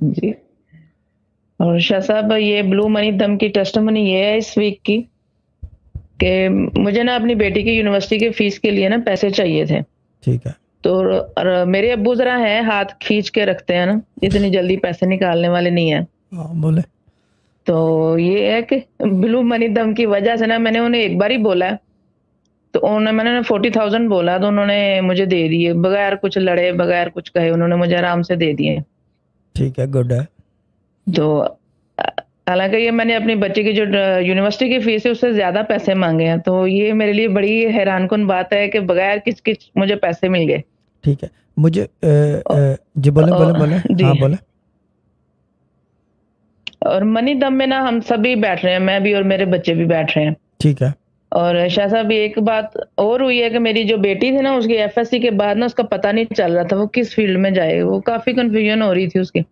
जी। और शाह साहब, ये ब्लू मनी दम की टेस्टिमनी ये है इस वीक की कि मुझे ना अपनी बेटी की यूनिवर्सिटी की फीस के लिए ना पैसे चाहिए थे। ठीक है। तो मेरे अब्बू जरा हैं, हाथ खींच के रखते हैं ना, इतनी जल्दी पैसे निकालने वाले नहीं है। हाँ बोले। तो ये है कि ब्लू मनी दम की वजह से ना मैंने उन्हें एक बार ही बोला, तो मैंने 40,000 बोला, तो उन्होंने मुझे दे दिए बगैर कुछ लड़े, बगैर कुछ कहे, उन्होंने मुझे आराम से दे दिए। ठीक है, गुड है। तो हालांकि ये मैंने अपनी बच्चे की जो यूनिवर्सिटी की फीस है उससे ज्यादा पैसे मांगे हैं, तो ये मेरे लिए बड़ी हैरानकुन बात है कि बगैर किच किच मुझे पैसे मिल गए। ठीक है, मुझे औ- जी बोले बोले औ- बोले, जी। हाँ बोले। और मनी दम में ना हम सभी बैठ रहे हैं, मैं भी और मेरे बच्चे भी बैठ रहे हैं। ठीक है। और शाह साहब, एक बात और हुई है कि मेरी जो बेटी थी ना, उसकी एफएससी के बाद ना उसका पता नहीं चल रहा था वो किस फील्ड में जाए, वो काफी कंफ्यूजन हो रही थी उसकी।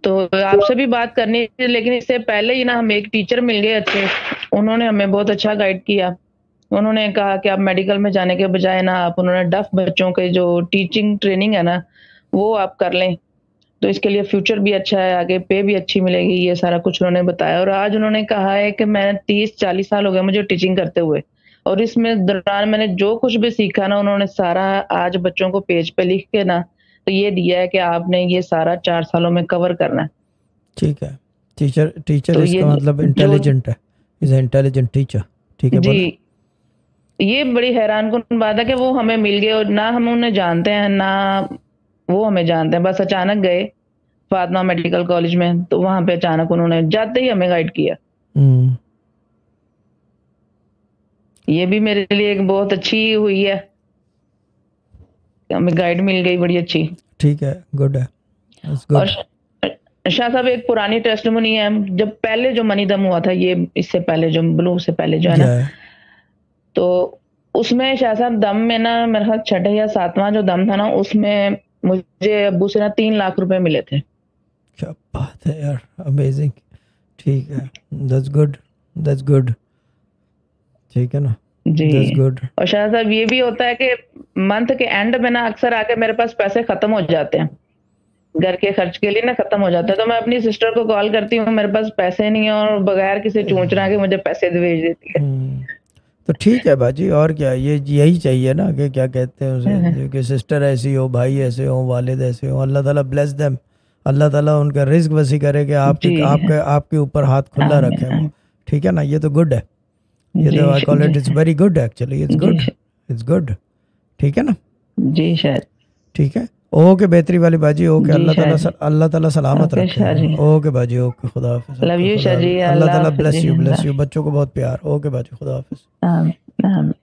तो आपसे भी बात करनी थी, लेकिन इससे पहले ही ना हमें एक टीचर मिल गए अच्छे, उन्होंने हमें बहुत अच्छा गाइड किया। उन्होंने कहा कि आप मेडिकल में जाने के बजाय ना आप, उन्होंने डफ बच्चों के जो टीचिंग ट्रेनिंग है ना, वो आप कर लें, तो इसके लिए फ्यूचर भी अच्छा है, आगे पे भी अच्छी मिलेगी, ये सारा कुछ उन्होंने बताया। और आज उन्होंने कहा है कि मैं 30-40 साल हो गए मुझे टीचिंग करते हुए, और इसमें दौरान मैंने जो कुछ भी सीखा ना, उन्होंने सारा आज बच्चों को पेज पे लिख के ना तो ये दिया है कि आपने ये सारा 4 सालों में कवर करना है। ठीक है, टीचर टीचर तो ये इसका मतलब जो इंटेलिजेंट है, इज इंटेलिजेंट टीचर। ठीक है, जी, बोले। ये बड़ी हैरानकुन बात है कि वो हमें मिल गए और ना हम उन्हें जानते हैं, ना वो हमें जानते हैं, बस अचानक गए फातिमा मेडिकल कॉलेज में, तो वहां पे अचानक उन्होंने जाते ही हमें गाइड किया। हम्म। ये भी मेरे लिए एक बहुत अच्छी हुई है, हमें गाइड मिल गई बड़ी अच्छी। ठीक है, गुड है, इट्स और गुड। शाह साहब, एक पुरानी टेस्टिमनी है, जब पहले जो मनी दम हुआ था, ये इससे पहले जो ब्लू से पहले जो है या ना, तो उसमें शाह साहब दम में ना मेरे ख्याल छठे या सातवां जो दम था ना, उसमें मुझे अब्बू से ना 3 लाख रुपए मिले थे। क्या बात है यार, अमेजिंग। ठीक है, दैट्स गुड, दैट्स गुड। ठीक है ना, जी। That's good. और शाह साहब, ये भी होता है कि मंथ के एंड में ना अक्सर आके मेरे पास पैसे खत्म हो जाते हैं, घर के खर्च के लिए ना खत्म हो जाता है, तो मैं अपनी सिस्टर को कॉल करती हूँ, मेरे पास पैसे नहीं है, और बगैर किसी चूंचना के मुझे पैसे भेज देती है। हम्म। तो ठीक है बाजी, और क्या, ये यही चाहिए ना, कि क्या कहते हैं उसे, जो कि सिस्टर ऐसी हो, भाई ऐसे हो, वालिद ऐसे हो, अल्लाह ताला ब्लेस देम। अल्लाह ताला उनका रिस्क वसी करे, कि आपके जी। आपके आपके ऊपर हाथ खुला रखे वो। आमीन। ठीक है ना, ये तो गुड है। ये जी तो I call G it is very good actually, it's G good, it's good. ठीक है ना। जी शायद। ठीक है। ओके बेहतरी वाली बाजी, ओके, जी शायद। अल्लाह ताला सलामत ओके रखे। शाह जी। ओके बाजी, ओके, खुदा हाफिज़ लव आपका, यू खुदा शाह जी, हाफिज़, अल्लाह अल्लाह ताला हाफिज जी, bless you, Allah bless you, बच्चों को बहुत प्यार। ओके बाजी, खुदा हाफिज़। आमीन आमीन।